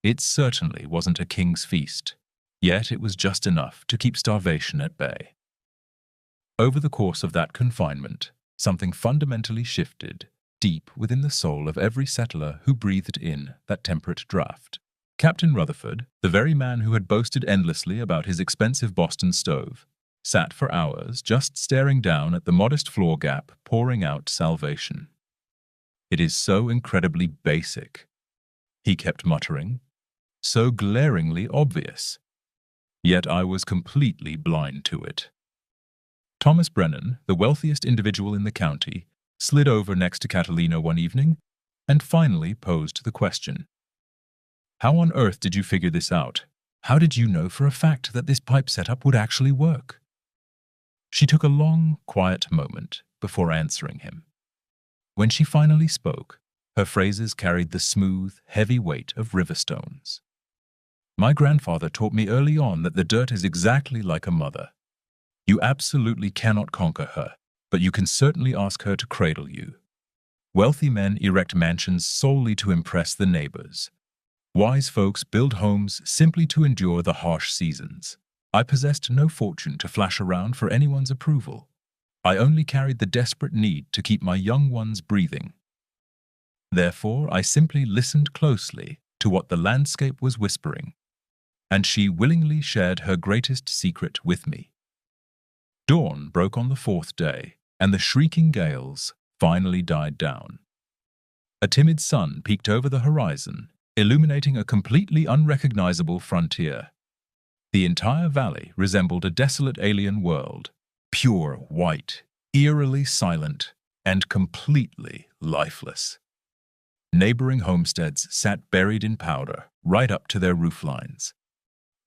It certainly wasn't a king's feast, yet it was just enough to keep starvation at bay. Over the course of that confinement, something fundamentally shifted deep within the soul of every settler who breathed in that temperate draught. Captain Rutherford, the very man who had boasted endlessly about his expensive Boston stove, sat for hours just staring down at the modest floor gap, pouring out salvation. "It is so incredibly basic," he kept muttering, "so glaringly obvious. Yet I was completely blind to it." Thomas Brennan, the wealthiest individual in the county, slid over next to Catalina one evening and finally posed the question. "How on earth did you figure this out? How did you know for a fact that this pipe setup would actually work?" She took a long, quiet moment before answering him. When she finally spoke, her phrases carried the smooth, heavy weight of river stones. "My grandfather taught me early on that the dirt is exactly like a mother. You absolutely cannot conquer her, but you can certainly ask her to cradle you. Wealthy men erect mansions solely to impress the neighbors. Wise folks build homes simply to endure the harsh seasons. I possessed no fortune to flash around for anyone's approval. I only carried the desperate need to keep my young ones breathing. Therefore, I simply listened closely to what the landscape was whispering, and she willingly shared her greatest secret with me." Dawn broke on the 4th day, and the shrieking gales finally died down. A timid sun peeked over the horizon, illuminating a completely unrecognizable frontier. The entire valley resembled a desolate alien world, pure white, eerily silent, and completely lifeless. Neighboring homesteads sat buried in powder right up to their rooflines.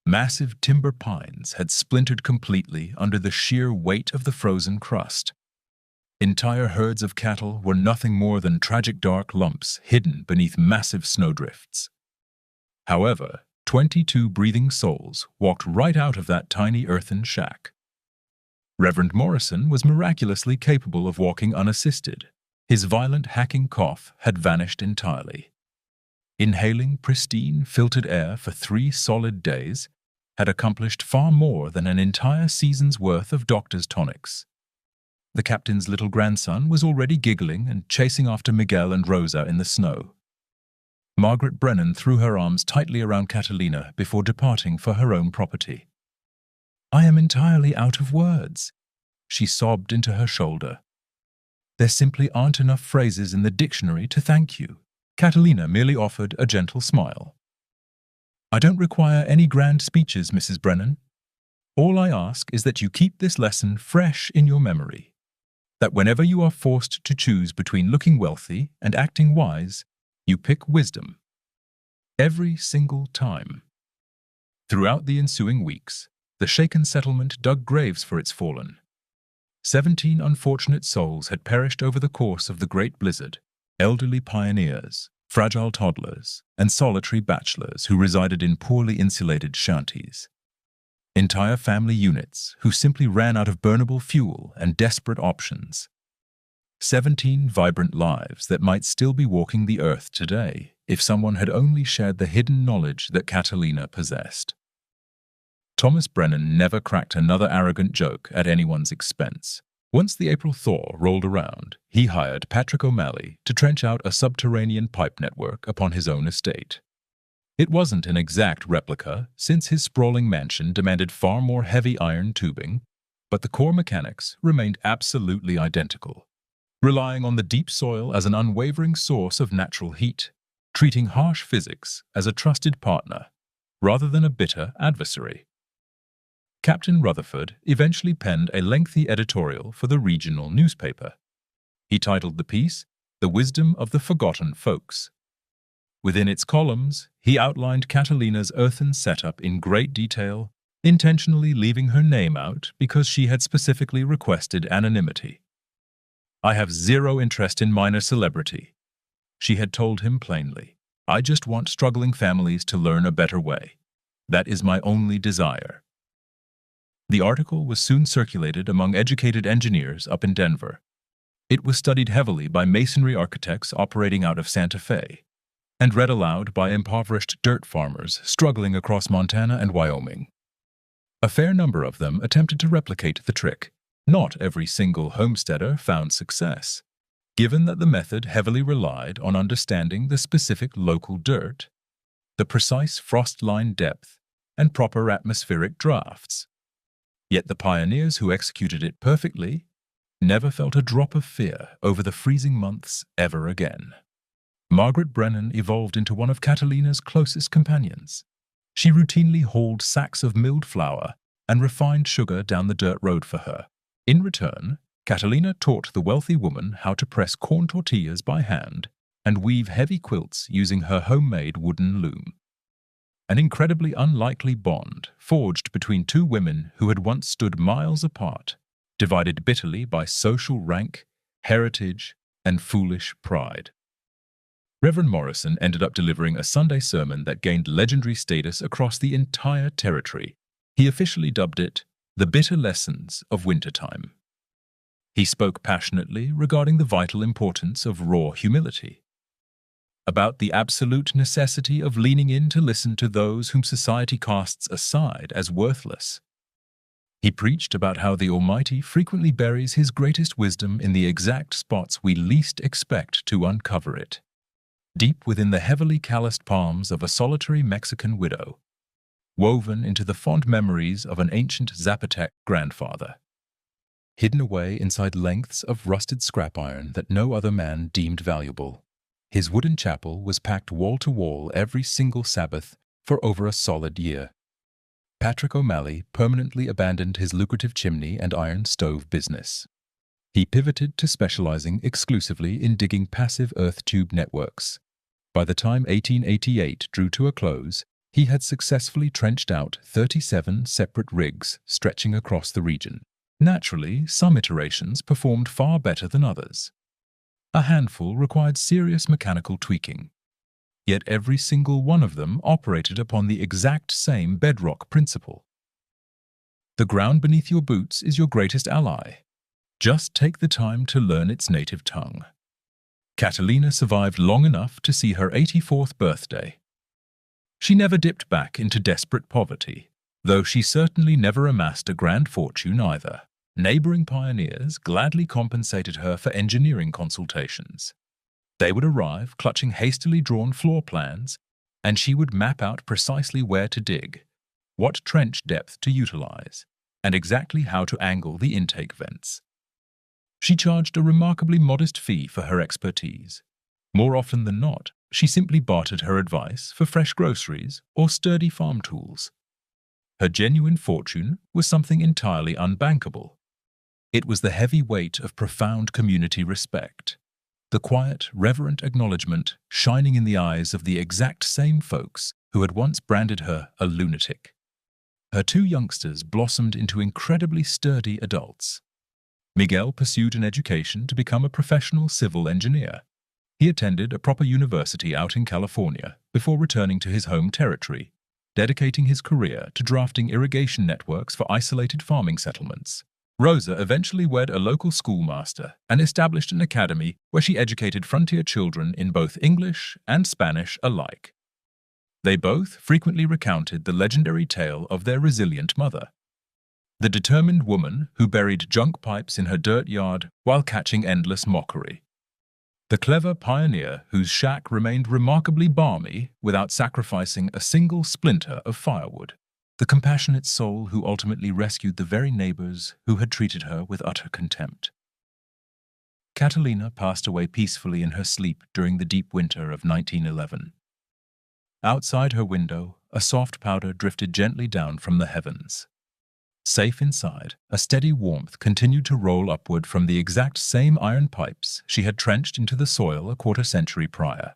Massive timber pines had splintered completely under the sheer weight of the frozen crust. Entire herds of cattle were nothing more than tragic dark lumps hidden beneath massive snowdrifts. However, 22 breathing souls walked right out of that tiny earthen shack. Reverend Morrison was miraculously capable of walking unassisted. His violent hacking cough had vanished entirely. Inhaling pristine, filtered air for 3 solid days had accomplished far more than an entire season's worth of doctor's tonics. The captain's little grandson was already giggling and chasing after Miguel and Rosa in the snow. Margaret Brennan threw her arms tightly around Catalina before departing for her own property. "I am entirely out of words," she sobbed into her shoulder. There simply aren't enough phrases in the dictionary to thank you. Catalina merely offered a gentle smile. I don't require any grand speeches, Mrs. Brennan. All I ask is that you keep this lesson fresh in your memory. That whenever you are forced to choose between looking wealthy and acting wise, you pick wisdom. Every single time. Throughout the ensuing weeks, the shaken settlement dug graves for its fallen. 17 unfortunate souls had perished over the course of the Great Blizzard, elderly pioneers, fragile toddlers, and solitary bachelors who resided in poorly insulated shanties. Entire family units who simply ran out of burnable fuel and desperate options. 17 vibrant lives that might still be walking the earth today if someone had only shared the hidden knowledge that Catalina possessed. Thomas Brennan never cracked another arrogant joke at anyone's expense. Once the April thaw rolled around, he hired Patrick O'Malley to trench out a subterranean pipe network upon his own estate. It wasn't an exact replica, since his sprawling mansion demanded far more heavy iron tubing, but the core mechanics remained absolutely identical, relying on the deep soil as an unwavering source of natural heat, treating harsh physics as a trusted partner rather than a bitter adversary. Captain Rutherford eventually penned a lengthy editorial for the regional newspaper. He titled the piece, "The Wisdom of the Forgotten Folks." Within its columns, he outlined Catalina's earthen setup in great detail, intentionally leaving her name out because she had specifically requested anonymity. "I have zero interest in minor celebrity," she had told him plainly. "I just want struggling families to learn a better way. That is my only desire." The article was soon circulated among educated engineers up in Denver. It was studied heavily by masonry architects operating out of Santa Fe, and read aloud by impoverished dirt farmers struggling across Montana and Wyoming. A fair number of them attempted to replicate the trick. Not every single homesteader found success, given that the method heavily relied on understanding the specific local dirt, the precise frost line depth, and proper atmospheric drafts. Yet the pioneers who executed it perfectly never felt a drop of fear over the freezing months ever again. Margaret Brennan evolved into one of Catalina's closest companions. She routinely hauled sacks of milled flour and refined sugar down the dirt road for her. In return, Catalina taught the wealthy woman how to press corn tortillas by hand and weave heavy quilts using her homemade wooden loom. An incredibly unlikely bond forged between two women who had once stood miles apart, divided bitterly by social rank, heritage, and foolish pride. Reverend Morrison ended up delivering a Sunday sermon that gained legendary status across the entire territory. He officially dubbed it "The Bitter Lessons of Wintertime." He spoke passionately regarding the vital importance of raw humility, about the absolute necessity of leaning in to listen to those whom society casts aside as worthless. He preached about how the Almighty frequently buries His greatest wisdom in the exact spots we least expect to uncover it, deep within the heavily calloused palms of a solitary Mexican widow, woven into the fond memories of an ancient Zapotec grandfather, hidden away inside lengths of rusted scrap iron that no other man deemed valuable. His wooden chapel was packed wall to wall every single Sabbath for over a solid year. Patrick O'Malley permanently abandoned his lucrative chimney and iron stove business. He pivoted to specializing exclusively in digging passive earth tube networks. By the time 1888 drew to a close, he had successfully trenched out 37 separate rigs stretching across the region. Naturally, some iterations performed far better than others. A handful required serious mechanical tweaking. Yet every single one of them operated upon the exact same bedrock principle. The ground beneath your boots is your greatest ally. Just take the time to learn its native tongue. Catalina survived long enough to see her 84th birthday. She never dipped back into desperate poverty, though she certainly never amassed a grand fortune either. Neighboring pioneers gladly compensated her for engineering consultations. They would arrive clutching hastily drawn floor plans, and she would map out precisely where to dig, what trench depth to utilize, and exactly how to angle the intake vents. She charged a remarkably modest fee for her expertise. More often than not, she simply bartered her advice for fresh groceries or sturdy farm tools. Her genuine fortune was something entirely unbankable. It was the heavy weight of profound community respect, the quiet, reverent acknowledgement shining in the eyes of the exact same folks who had once branded her a lunatic. Her two youngsters blossomed into incredibly sturdy adults. Miguel pursued an education to become a professional civil engineer. He attended a proper university out in California before returning to his home territory, dedicating his career to drafting irrigation networks for isolated farming settlements. Rosa eventually wed a local schoolmaster and established an academy where she educated frontier children in both English and Spanish alike. They both frequently recounted the legendary tale of their resilient mother, the determined woman who buried junk pipes in her dirt yard while catching endless mockery, the clever pioneer whose shack remained remarkably balmy without sacrificing a single splinter of firewood, the compassionate soul who ultimately rescued the very neighbors who had treated her with utter contempt. Catalina passed away peacefully in her sleep during the deep winter of 1911. Outside her window, a soft powder drifted gently down from the heavens. Safe inside, a steady warmth continued to roll upward from the exact same iron pipes she had trenched into the soil a quarter-century prior.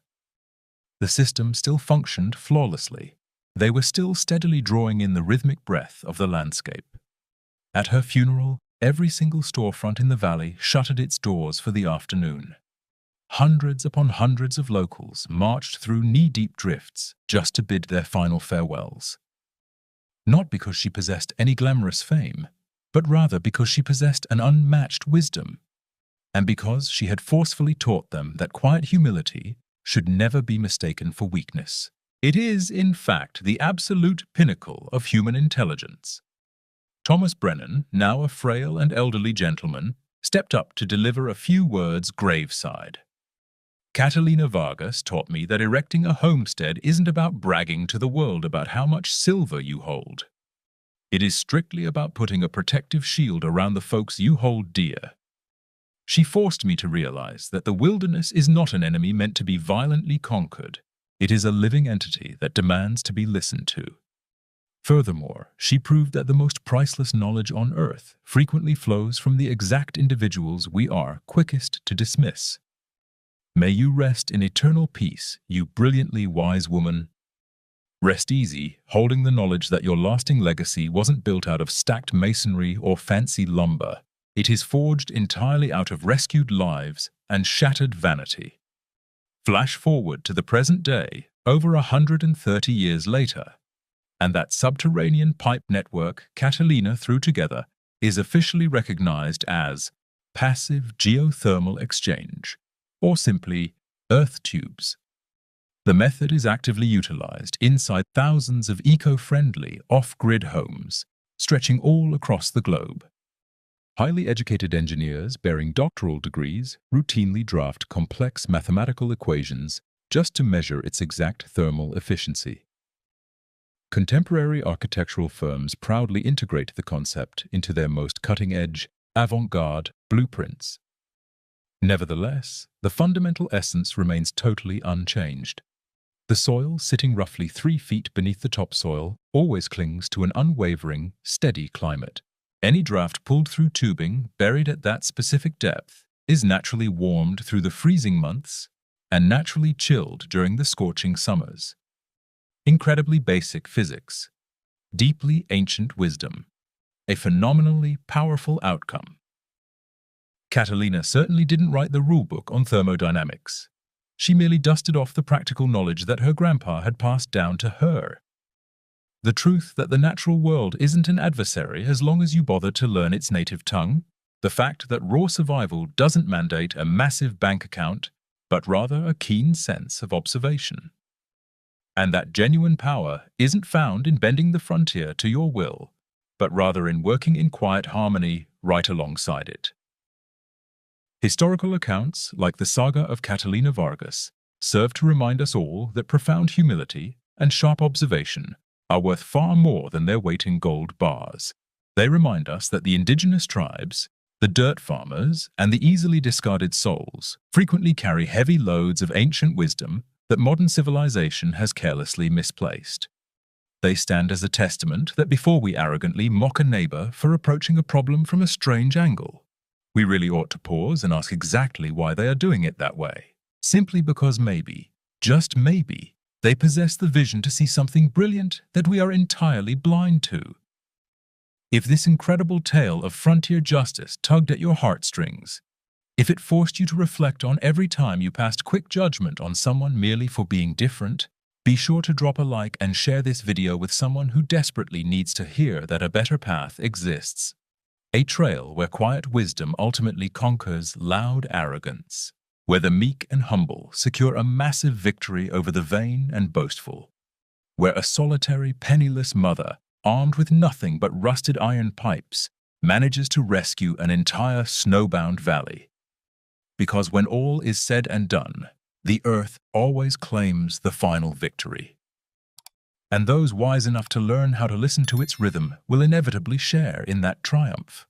The system still functioned flawlessly. They were still steadily drawing in the rhythmic breath of the landscape. At her funeral, every single storefront in the valley shuttered its doors for the afternoon. Hundreds upon hundreds of locals marched through knee-deep drifts just to bid their final farewells. Not because she possessed any glamorous fame, but rather because she possessed an unmatched wisdom, and because she had forcefully taught them that quiet humility should never be mistaken for weakness. It is, in fact, the absolute pinnacle of human intelligence. Thomas Brennan, now a frail and elderly gentleman, stepped up to deliver a few words graveside. Catalina Vargas taught me that erecting a homestead isn't about bragging to the world about how much silver you hold. It is strictly about putting a protective shield around the folks you hold dear. She forced me to realize that the wilderness is not an enemy meant to be violently conquered. It is a living entity that demands to be listened to. Furthermore, she proved that the most priceless knowledge on earth frequently flows from the exact individuals we are quickest to dismiss. May you rest in eternal peace, you brilliantly wise woman. Rest easy, holding the knowledge that your lasting legacy wasn't built out of stacked masonry or fancy lumber. It is forged entirely out of rescued lives and shattered vanity. Flash forward to the present day, over 130 years later, and that subterranean pipe network Catalina threw together is officially recognized as passive geothermal exchange, or simply earth tubes. The method is actively utilized inside thousands of eco-friendly, off-grid homes, stretching all across the globe. Highly educated engineers bearing doctoral degrees routinely draft complex mathematical equations just to measure its exact thermal efficiency. Contemporary architectural firms proudly integrate the concept into their most cutting-edge, avant-garde blueprints. Nevertheless, the fundamental essence remains totally unchanged. The soil, sitting roughly 3 feet beneath the topsoil, always clings to an unwavering, steady climate. Any draft pulled through tubing buried at that specific depth is naturally warmed through the freezing months and naturally chilled during the scorching summers. Incredibly basic physics, deeply ancient wisdom, a phenomenally powerful outcome. Catalina certainly didn't write the rulebook on thermodynamics. She merely dusted off the practical knowledge that her grandpa had passed down to her. The truth that the natural world isn't an adversary as long as you bother to learn its native tongue. The fact that raw survival doesn't mandate a massive bank account, but rather a keen sense of observation. And that genuine power isn't found in bending the frontier to your will, but rather in working in quiet harmony right alongside it. Historical accounts, like the saga of Catalina Vargas, serve to remind us all that profound humility and sharp observation are worth far more than their weight in gold bars. They remind us that the indigenous tribes, The dirt farmers and the easily discarded souls frequently carry heavy loads of ancient wisdom that modern civilization has carelessly misplaced. They stand as a testament that before we arrogantly mock a neighbor for approaching a problem from a strange angle, we really ought to pause and ask exactly why they are doing it that way. Simply because maybe, just maybe, they possess the vision to see something brilliant that we are entirely blind to. If this incredible tale of frontier justice tugged at your heartstrings, if it forced you to reflect on every time you passed quick judgment on someone merely for being different, be sure to drop a like and share this video with someone who desperately needs to hear that a better path exists. A trail where quiet wisdom ultimately conquers loud arrogance, where the meek and humble secure a massive victory over the vain and boastful, where a solitary, penniless mother, armed with nothing but rusted iron pipes, manages to rescue an entire snowbound valley. Because when all is said and done, the earth always claims the final victory. And those wise enough to learn how to listen to its rhythm will inevitably share in that triumph.